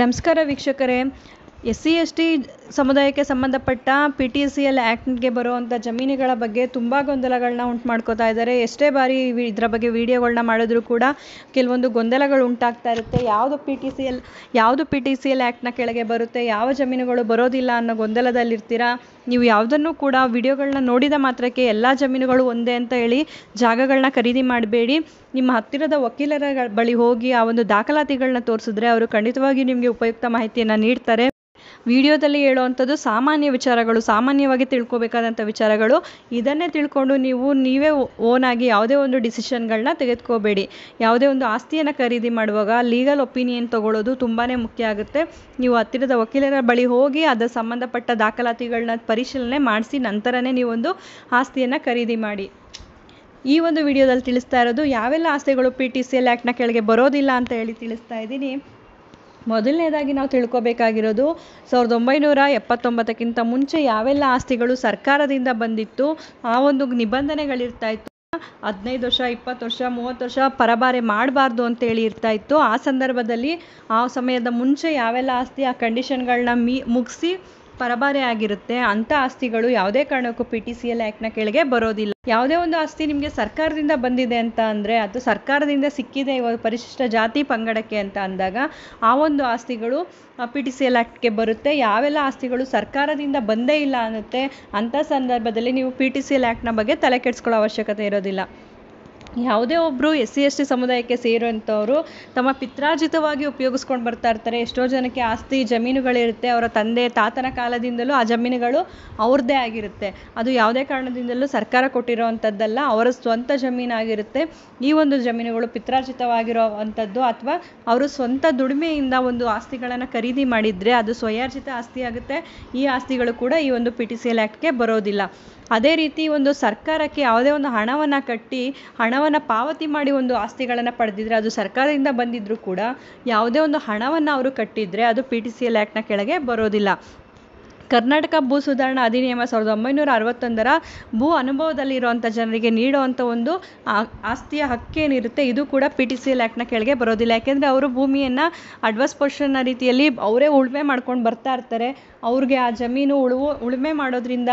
ನಮಸ್ಕಾರ ವೀಕ್ಷಕರೇ. SC/ST ಸಮುದಾಯಕ್ಕೆ ಸಂಬಂಧಪಟ್ಟ PTCL ಆ್ಯಕ್ಟ್ಗೆ ಬರುವಂಥ ಜಮೀನುಗಳ ಬಗ್ಗೆ ತುಂಬ ಗೊಂದಲಗಳನ್ನ ಉಂಟು ಮಾಡ್ಕೋತಾ ಇದ್ದಾರೆ. ಎಷ್ಟೇ ಬಾರಿ ಇದರ ಬಗ್ಗೆ ವಿಡಿಯೋಗಳನ್ನ ಮಾಡಿದ್ರೂ ಕೂಡ ಕೆಲವೊಂದು ಗೊಂದಲಗಳು ಉಂಟಾಗ್ತಾ ಇರುತ್ತೆ. ಯಾವುದು PTCL ಆ್ಯಕ್ಟ್ನ ಕೆಳಗೆ ಬರುತ್ತೆ, ಯಾವ ಜಮೀನುಗಳು ಬರೋದಿಲ್ಲ ಅನ್ನೋ ಗೊಂದಲದಲ್ಲಿರ್ತೀರಾ. ನೀವು ಯಾವುದನ್ನು ಕೂಡ ವಿಡಿಯೋಗಳನ್ನ ನೋಡಿದ ಮಾತ್ರಕ್ಕೆ ಎಲ್ಲ ಜಮೀನುಗಳು ಒಂದೇ ಅಂತ ಹೇಳಿ ಜಾಗಗಳನ್ನ ಖರೀದಿ ಮಾಡಬೇಡಿ. ನಿಮ್ಮ ಹತ್ತಿರದ ವಕೀಲರ ಬಳಿ ಹೋಗಿ ಆ ಒಂದು ದಾಖಲಾತಿಗಳನ್ನ ತೋರಿಸಿದ್ರೆ ಅವರು ಖಂಡಿತವಾಗಿ ನಿಮಗೆ ಉಪಯುಕ್ತ ಮಾಹಿತಿಯನ್ನು ನೀಡ್ತಾರೆ. ವಿಡಿಯೋದಲ್ಲಿ ಹೇಳುವಂಥದ್ದು ಸಾಮಾನ್ಯ ವಿಚಾರಗಳು, ಸಾಮಾನ್ಯವಾಗಿ ತಿಳ್ಕೊಬೇಕಾದಂಥ ವಿಚಾರಗಳು. ಇದನ್ನೇ ತಿಳ್ಕೊಂಡು ನೀವೇ ಓನಾಗಿ ಯಾವುದೇ ಒಂದು ಡಿಸಿಷನ್ಗಳನ್ನ ತೆಗೆದುಕೋಬೇಡಿ. ಯಾವುದೇ ಒಂದು ಆಸ್ತಿಯನ್ನು ಖರೀದಿ ಮಾಡುವಾಗ ಲೀಗಲ್ ಒಪಿನಿಯನ್ ತಗೊಳ್ಳೋದು ತುಂಬಾ ಮುಖ್ಯ ಆಗುತ್ತೆ. ನೀವು ಹತ್ತಿರದ ವಕೀಲರ ಬಳಿ ಹೋಗಿ ಅದರ ಸಂಬಂಧಪಟ್ಟ ದಾಖಲಾತಿಗಳನ್ನ ಪರಿಶೀಲನೆ ಮಾಡಿಸಿ ನಂತರನೇ ನೀವೊಂದು ಆಸ್ತಿಯನ್ನು ಖರೀದಿ ಮಾಡಿ. ಈ ಒಂದು ವಿಡಿಯೋದಲ್ಲಿ ತಿಳಿಸ್ತಾ ಇರೋದು ಯಾವೆಲ್ಲ ಆಸ್ತಿಗಳು PTCL ಆ್ಯಕ್ಟ್ನ ಕೆಳಗೆ ಬರೋದಿಲ್ಲ ಅಂತ ಹೇಳಿ ತಿಳಿಸ್ತಾ ಇದ್ದೀನಿ. ಮೊದಲನೇದಾಗಿ ನಾವು ತಿಳ್ಕೊಬೇಕಾಗಿರೋದು 1979ಕ್ಕಿಂತ ಮುಂಚೆ ಯಾವೆಲ್ಲ ಆಸ್ತಿಗಳು ಸರ್ಕಾರದಿಂದ ಬಂದಿತ್ತು, ಆ ಒಂದು ನಿಬಂಧನೆಗಳಿರ್ತಾ ಇತ್ತು. 15 ವರ್ಷ, 20 ವರ್ಷ, 30 ವರ್ಷ ಪರಭಾರೆ ಮಾಡಬಾರ್ದು ಅಂತೇಳಿ ಇರ್ತಾ ಇತ್ತು. ಆ ಸಂದರ್ಭದಲ್ಲಿ ಆ ಸಮಯದ ಮುಂಚೆ ಯಾವೆಲ್ಲ ಆಸ್ತಿ ಆ ಕಂಡೀಷನ್ಗಳನ್ನ ಮುಗಿಸಿ ಪರಭಾರೆ ಆಗಿರುತ್ತೆ ಅಂಥ ಆಸ್ತಿಗಳು ಯಾವುದೇ ಕಾರಣಕ್ಕೂ PTCL ಆ್ಯಕ್ಟ್ನ ಕೆಳಗೆ ಬರೋದಿಲ್ಲ. ಯಾವುದೇ ಒಂದು ಆಸ್ತಿ ನಿಮಗೆ ಸರ್ಕಾರದಿಂದ ಬಂದಿದೆ ಅಂತ ಅಂದರೆ, ಅದು ಸರ್ಕಾರದಿಂದ ಸಿಕ್ಕಿದೆ ಇವಾಗ ಪರಿಶಿಷ್ಟ ಜಾತಿ ಪಂಗಡಕ್ಕೆ ಅಂತ ಅಂದಾಗ ಆ ಒಂದು ಆಸ್ತಿಗಳು PTCL ಆ್ಯಕ್ಟ್ಗೆ ಬರುತ್ತೆ. ಯಾವೆಲ್ಲ ಆಸ್ತಿಗಳು ಸರ್ಕಾರದಿಂದ ಬಂದೇ ಇಲ್ಲ ಅನ್ನುತ್ತೆ ಅಂಥ ಸಂದರ್ಭದಲ್ಲಿ ನೀವು PTCL ಆ್ಯಕ್ಟ್ನ ಬಗ್ಗೆ ತಲೆ ಕೆಡಿಸ್ಕೊಳ್ಳೋ ಅವಶ್ಯಕತೆ ಇರೋದಿಲ್ಲ. ಯಾವುದೇ ಒಬ್ಬರು SC/ST ಸಮುದಾಯಕ್ಕೆ ಸೇರುವಂಥವರು ತಮ್ಮ ಪಿತ್ರಾರ್ಜಿತವಾಗಿ ಉಪಯೋಗಿಸ್ಕೊಂಡು ಬರ್ತಾ ಇರ್ತಾರೆ. ಎಷ್ಟೋ ಜನಕ್ಕೆ ಆಸ್ತಿ ಜಮೀನುಗಳಿರುತ್ತೆ, ಅವರ ತಂದೆ ತಾತನ ಕಾಲದಿಂದಲೂ ಆ ಜಮೀನುಗಳು ಅವ್ರದ್ದೇ ಆಗಿರುತ್ತೆ. ಅದು ಯಾವುದೇ ಕಾರಣದಿಂದಲೂ ಸರ್ಕಾರ ಕೊಟ್ಟಿರೋವಂಥದ್ದಲ್ಲ, ಅವರ ಸ್ವಂತ ಜಮೀನಾಗಿರುತ್ತೆ. ಈ ಒಂದು ಜಮೀನುಗಳು ಪಿತ್ರಾರ್ಜಿತವಾಗಿರೋವಂಥದ್ದು ಅಥವಾ ಅವರು ಸ್ವಂತ ದುಡಿಮೆಯಿಂದ ಒಂದು ಆಸ್ತಿಗಳನ್ನು ಖರೀದಿ ಮಾಡಿದರೆ ಅದು ಸ್ವಯಾರ್ಜಿತ ಆಸ್ತಿ ಆಗುತ್ತೆ. ಈ ಆಸ್ತಿಗಳು ಕೂಡ ಈ ಒಂದು PTCL ಆ್ಯಕ್ಟ್ಗೆ ಬರೋದಿಲ್ಲ. ಅದೇ ರೀತಿ ಒಂದು ಸರ್ಕಾರಕ್ಕೆ ಯಾವುದೇ ಒಂದು ಹಣವನ್ನು ಕಟ್ಟಿ ಹಣವನ್ನು ಪಾವತಿ ಮಾಡಿ ಒಂದು ಆಸ್ತಿಗಳನ್ನು ಪಡೆದಿದ್ರೆ, ಅದು ಸರ್ಕಾರದಿಂದ ಬಂದಿದ್ದರೂ ಕೂಡ ಯಾವುದೇ ಒಂದು ಹಣವನ್ನು ಅವರು ಕಟ್ಟಿದರೆ ಅದು PTCL ಆ್ಯಕ್ಟ್ನ ಕೆಳಗೆ ಬರೋದಿಲ್ಲ. ಕರ್ನಾಟಕ ಭೂ ಸುಧಾರಣಾ ಅಧಿನಿಯಮ 1961ರ ಭೂ ಅನುಭವದಲ್ಲಿರುವಂಥ ಜನರಿಗೆ ನೀಡುವಂಥ ಒಂದು ಆಸ್ತಿಯ ಹಕ್ಕೇನಿರುತ್ತೆ, ಇದು ಕೂಡ PTCL ಆ್ಯಕ್ಟ್ನ ಕೆಳಗೆ ಬರೋದಿಲ್ಲ. ಯಾಕೆಂದರೆ ಅವರು ಭೂಮಿಯನ್ನು ಅಡ್ವಾನ್ಸ್ ಪೊಸಿಷನ್ನ ರೀತಿಯಲ್ಲಿ ಅವರೇ ಉಳುಮೆ ಮಾಡ್ಕೊಂಡು ಬರ್ತಾ ಇರ್ತಾರೆ. ಅವ್ರಿಗೆ ಆ ಜಮೀನು ಉಳುಮೆ ಮಾಡೋದ್ರಿಂದ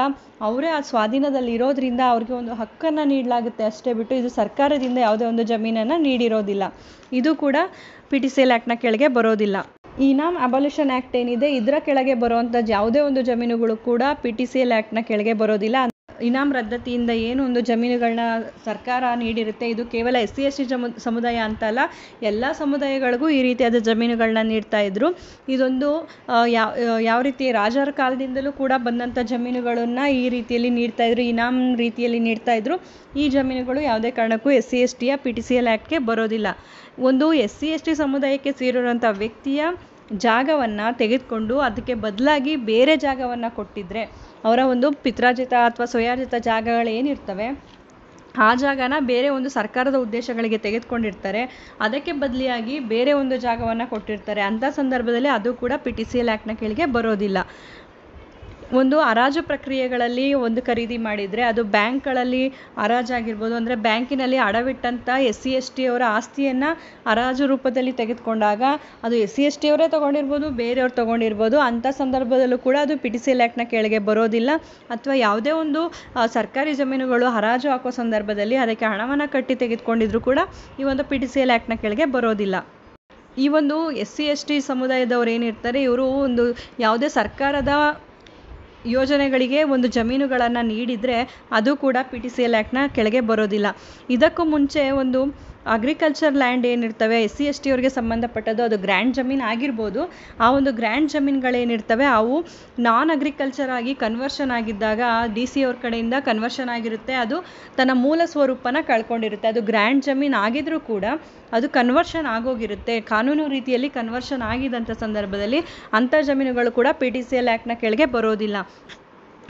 ಅವರೇ ಆ ಸ್ವಾಧೀನದಲ್ಲಿ ಇರೋದ್ರಿಂದ ಅವ್ರಿಗೆ ಒಂದು ಹಕ್ಕನ್ನು ನೀಡಲಾಗುತ್ತೆ ಅಷ್ಟೇ ಬಿಟ್ಟು ಇದು ಸರ್ಕಾರದಿಂದ ಯಾವುದೇ ಒಂದು ಜಮೀನನ್ನು ನೀಡಿರೋದಿಲ್ಲ. ಇದು ಕೂಡ PTCL ಆ್ಯಕ್ಟ್ನ ಕೆಳಗೆ ಬರೋದಿಲ್ಲ. ಇನಾಮ್ ಅಬಾಲಿಷನ್ ಆ್ಯಕ್ಟ್ ಏನಿದೆ ಇದರ ಕೆಳಗೆ ಬರುವಂಥ ಯಾವುದೇ ಒಂದು ಜಮೀನುಗಳು ಕೂಡ PTCL ಆ್ಯಕ್ಟ್ನ ಕೆಳಗೆ ಬರೋದಿಲ್ಲ. ಇನಾಮ್ ರದ್ದತಿಯಿಂದ ಏನು ಒಂದು ಜಮೀನುಗಳನ್ನ ಸರ್ಕಾರ ನೀಡಿರುತ್ತೆ, ಇದು ಕೇವಲ SC/ST ಸಮುದಾಯ ಅಂತಲ್ಲ, ಎಲ್ಲ ಸಮುದಾಯಗಳಿಗೂ ಈ ರೀತಿಯಾದ ಜಮೀನುಗಳನ್ನ ನೀಡ್ತಾ ಇದ್ರು. ಇದೊಂದು ಯಾವ ರೀತಿ ರಾಜರ ಕಾಲದಿಂದಲೂ ಕೂಡ ಬಂದಂಥ ಜಮೀನುಗಳನ್ನು ಈ ರೀತಿಯಲ್ಲಿ ನೀಡ್ತಾ ಇದ್ರು, ಇನಾಮ್ ರೀತಿಯಲ್ಲಿ ನೀಡ್ತಾ ಇದ್ರು. ಈ ಜಮೀನುಗಳು ಯಾವುದೇ ಕಾರಣಕ್ಕೂ SC/STಯ PTCL ಆ್ಯಕ್ಟ್ಗೆ ಬರೋದಿಲ್ಲ. ಒಂದು SC/ST ಸಮುದಾಯಕ್ಕೆ ಸೇರಿರುವಂಥ ವ್ಯಕ್ತಿಯ ಜಾಗವನ್ನು ತೆಗೆದುಕೊಂಡು ಅದಕ್ಕೆ ಬದಲಾಗಿ ಬೇರೆ ಜಾಗವನ್ನು ಕೊಟ್ಟಿದ್ರೆ, ಅವರ ಒಂದು ಪಿತ್ರಾರ್ಜಿತ ಅಥವಾ ಸ್ವಯಾರ್ಜಿತ ಜಾಗಗಳೇನಿರ್ತವೆ ಆ ಜಾಗನ ಬೇರೆ ಒಂದು ಸರ್ಕಾರದ ಉದ್ದೇಶಗಳಿಗೆ ತೆಗೆದುಕೊಂಡಿರ್ತಾರೆ, ಅದಕ್ಕೆ ಬದಲಿಯಾಗಿ ಬೇರೆ ಒಂದು ಜಾಗವನ್ನು ಕೊಟ್ಟಿರ್ತಾರೆ. ಅಂಥ ಸಂದರ್ಭದಲ್ಲಿ ಅದು ಕೂಡ PTCL ಆ್ಯಕ್ಟ್ನ ಕೆಳಗೆ ಬರೋದಿಲ್ಲ. ಒಂದು ಹರಾಜು ಪ್ರಕ್ರಿಯೆಗಳಲ್ಲಿ ಒಂದು ಖರೀದಿ ಮಾಡಿದರೆ ಅದು ಬ್ಯಾಂಕ್ಗಳಲ್ಲಿ ಹರಾಜಾಗಿರ್ಬೋದು, ಅಂದರೆ ಬ್ಯಾಂಕಿನಲ್ಲಿ ಅಡವಿಟ್ಟಂಥ SC/ST ಅವರ ಆಸ್ತಿಯನ್ನು ಹರಾಜು ರೂಪದಲ್ಲಿ ತೆಗೆದುಕೊಂಡಾಗ ಅದು SC/ST ಅವರೇ ತೊಗೊಂಡಿರ್ಬೋದು, ಬೇರೆಯವ್ರು ತೊಗೊಂಡಿರ್ಬೋದು. ಅಂಥ ಸಂದರ್ಭದಲ್ಲೂ ಕೂಡ ಅದು PTCL ಆ್ಯಕ್ಟ್ನ ಕೆಳಗೆ ಬರೋದಿಲ್ಲ. ಅಥವಾ ಯಾವುದೇ ಒಂದು ಸರ್ಕಾರಿ ಜಮೀನುಗಳು ಹರಾಜು ಹಾಕೋ ಸಂದರ್ಭದಲ್ಲಿ ಅದಕ್ಕೆ ಹಣವನ್ನು ಕಟ್ಟಿ ತೆಗೆದುಕೊಂಡಿದ್ರು ಕೂಡ ಈ ಒಂದು PTCL ಆ್ಯಕ್ಟ್ನ ಕೆಳಗೆ ಬರೋದಿಲ್ಲ. ಈ ಒಂದು SC/ST ಸಮುದಾಯದವ್ರು ಏನಿರ್ತಾರೆ ಇವರು ಒಂದು ಯಾವುದೇ ಸರ್ಕಾರದ ಯೋಜನೆಗಳಿಗೆ ಒಂದು ಜಮೀನುಗಳನ್ನು ನೀಡಿದರೆ ಅದು ಕೂಡ PTCL ಆ್ಯಕ್ಟ್ನ ಕೆಳಗೆ ಬರೋದಿಲ್ಲ. ಇದಕ್ಕೂ ಮುಂಚೆ ಒಂದು ಅಗ್ರಿಕಲ್ಚರ್ ಲ್ಯಾಂಡ್ ಏನಿರ್ತವೆ SC/ST ಅವ್ರಿಗೆ ಸಂಬಂಧಪಟ್ಟದ್ದು, ಅದು ಗ್ರ್ಯಾಂಡ್ ಜಮೀನು ಆಗಿರ್ಬೋದು. ಆ ಒಂದು ಗ್ರ್ಯಾಂಡ್ ಜಮೀನುಗಳೇನಿರ್ತವೆ ಅವು ನಾನ್ ಅಗ್ರಿಕಲ್ಚರ್ ಆಗಿ ಕನ್ವರ್ಷನ್ ಆಗಿದ್ದಾಗ DC ಅವ್ರ ಕಡೆಯಿಂದ ಕನ್ವರ್ಷನ್ ಆಗಿರುತ್ತೆ, ಅದು ತನ್ನ ಮೂಲ ಸ್ವರೂಪನ ಕಳ್ಕೊಂಡಿರುತ್ತೆ. ಅದು ಗ್ರ್ಯಾಂಡ್ ಜಮೀನು ಆಗಿದ್ರೂ ಕೂಡ ಅದು ಕನ್ವರ್ಷನ್ ಆಗೋಗಿರುತ್ತೆ. ಕಾನೂನು ರೀತಿಯಲ್ಲಿ ಕನ್ವರ್ಷನ್ ಆಗಿದ್ದಂಥ ಸಂದರ್ಭದಲ್ಲಿ ಅಂಥ ಜಮೀನುಗಳು ಕೂಡ PTCL ಆ್ಯಕ್ಟ್ನ ಕೆಳಗೆ ಬರೋದಿಲ್ಲ.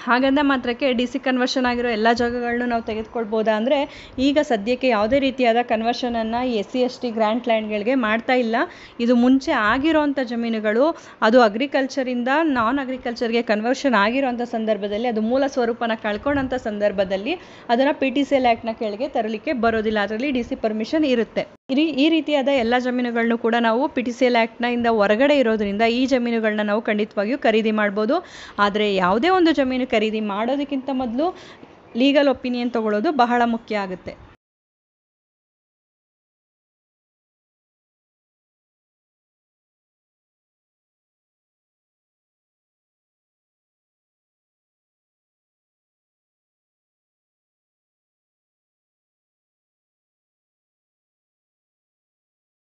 ಹಾಗಂದ ಮಾತ್ರಕ್ಕೆ DC ಕನ್ವರ್ಷನ್ ಆಗಿರೋ ಎಲ್ಲ ಜಾಗಗಳನ್ನು ನಾವು ತೆಗೆದುಕೊಳ್ಬೋದಾ ಅಂದರೆ, ಈಗ ಸದ್ಯಕ್ಕೆ ಯಾವುದೇ ರೀತಿಯಾದ ಕನ್ವರ್ಷನನ್ನು SC/ST ಗ್ರ್ಯಾಂಟ್ ಲ್ಯಾಂಡ್ಗಳಿಗೆ ಮಾಡ್ತಾ ಇಲ್ಲ. ಇದು ಮುಂಚೆ ಆಗಿರೋವಂಥ ಜಮೀನುಗಳು ಅದು ಅಗ್ರಿಕಲ್ಚರಿಂದ ನಾನ್ ಅಗ್ರಿಕಲ್ಚರ್ಗೆ ಕನ್ವರ್ಷನ್ ಆಗಿರೋವಂಥ ಸಂದರ್ಭದಲ್ಲಿ ಅದು ಮೂಲ ಸ್ವರೂಪನ ಕಳ್ಕೊಂಡಂಥ ಸಂದರ್ಭದಲ್ಲಿ ಅದನ್ನು PTCL ಆ್ಯಕ್ಟ್ನ ಕೆಳಗೆ ತರಲಿಕ್ಕೆ ಬರೋದಿಲ್ಲ. ಅದರಲ್ಲಿ DC ಪರ್ಮಿಷನ್ ಇರುತ್ತೆ. ಈ ರೀತಿಯಾದ ಎಲ್ಲ ಜಮೀನುಗಳನ್ನು ಕೂಡ ನಾವು PTCL ಆ್ಯಕ್ಟ್ನಿಂದ ಹೊರಗಡೆ ಇರೋದ್ರಿಂದ ಈ ಜಮೀನುಗಳನ್ನ ನಾವು ಖಂಡಿತವಾಗಿಯೂ ಖರೀದಿ ಮಾಡ್ಬೋದು. ಆದರೆ ಯಾವುದೇ ಒಂದು ಜಮೀನು ಖರೀದಿ ಮಾಡೋದಕ್ಕಿಂತ ಮೊದಲು ಲೀಗಲ್ ಒಪಿನಿಯನ್ ತೊಗೊಳ್ಳೋದು ಬಹಳ ಮುಖ್ಯ ಆಗುತ್ತೆ.